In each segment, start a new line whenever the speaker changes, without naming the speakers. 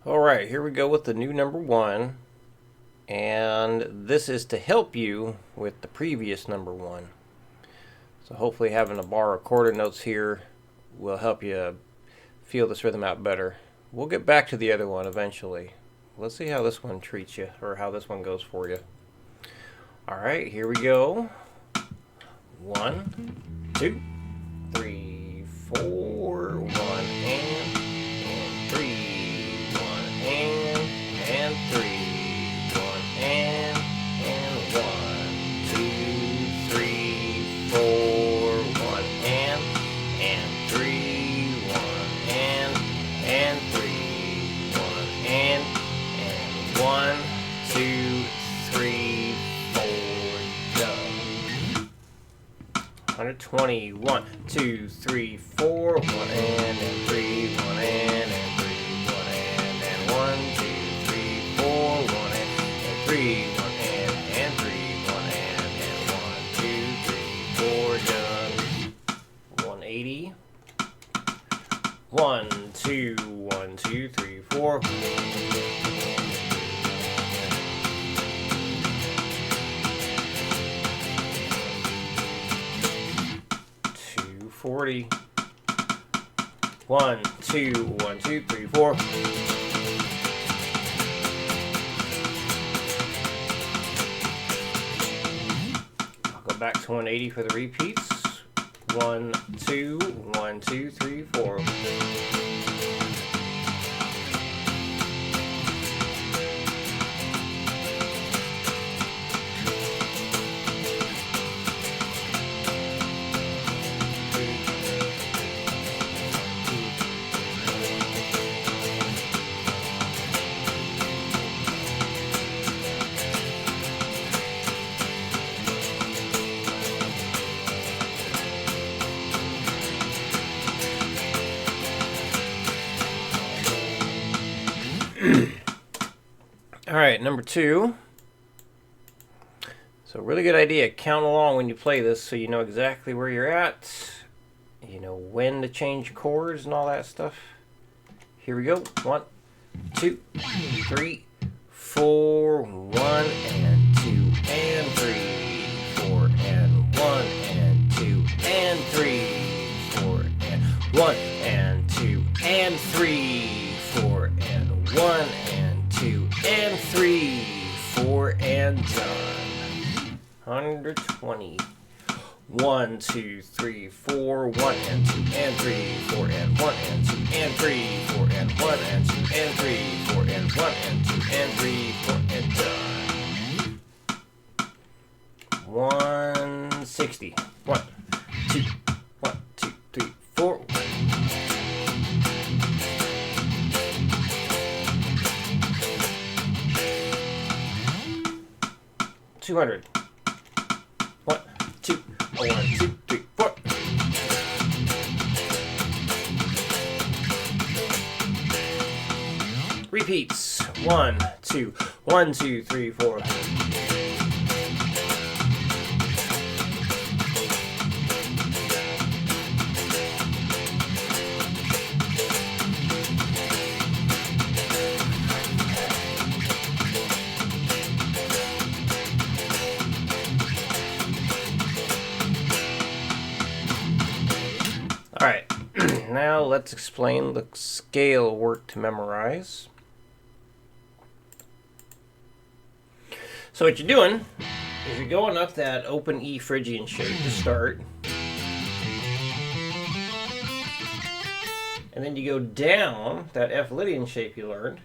Alright, here we go with the new number 1. And this is to help you with the previous number 1. So hopefully having a bar of quarter notes here will help you feel this rhythm out better. We'll get back to the other one eventually. Let's see how this one treats you, or how this one goes for you. Alright, here we go. 1, 2, 3, 4, 1 and 3, 1 and 3, 1 and 1, 2, 3, 4, 1 and 3, 1 and 3, 1 and 1, 2, 3, 4, done. 120, 1, 2, 3, 4, 1 and 3, 1 and 3, 1 and 1, 2, 3, 4, 1 and 3, 1 and 3, 1 and 1, 2, 3, 4, done. 180. 1, 2, 1, 2, 3, 4. 240. 1, 2, 1, 2, 3, 4. I'll go back to 180 for the repeats. 1, 2, 1, 2, 3, 4. Alright, number 2. So really good idea. Count along when you play this so you know exactly where you're at. You know when to change chords and all that stuff. Here we go. 1, 2, 3, 4, 1 and 2 and 3, 4 and 1 and 2 and 3, 4 and 1 and 2 and 3, 4 and 1 and 2 and 3, 4 and done. 120. 1, 2, 3, 4, 1 and 2 and 3, 4 and 1 and 2 and 3, 4 and 1 and 2 and 3, 4 and 1 and 2 and 3, 4 and done. 160. 1, 2, 1, 2, 3, 4. $200. 1, 2, 1, 2, 3, 4. Repeats. 1, 2, 1, 2, 3, 4. Alright, now let's explain the scale work to memorize. So what you're doing is you're going up that open E Phrygian shape to start. And then you go down that F Lydian shape you learned.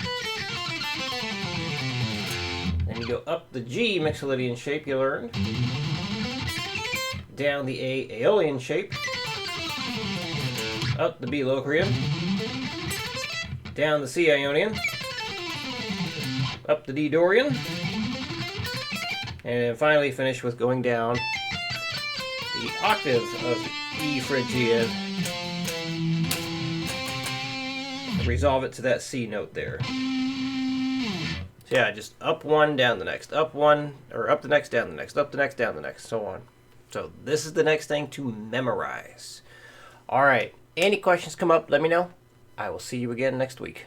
Then you go up the G Mixolydian shape you learned. Down the A Aeolian shape. Up the B Locrian, down the C Ionian, up the D Dorian, and finally finish with going down the octave of E Phrygian. Resolve it to that C note there. So yeah, just up one, down the next, up one, or up the next, down the next, up the next, down the next, so on. So this is the next thing to memorize. All right. Any questions come up, let me know. I will see you again next week.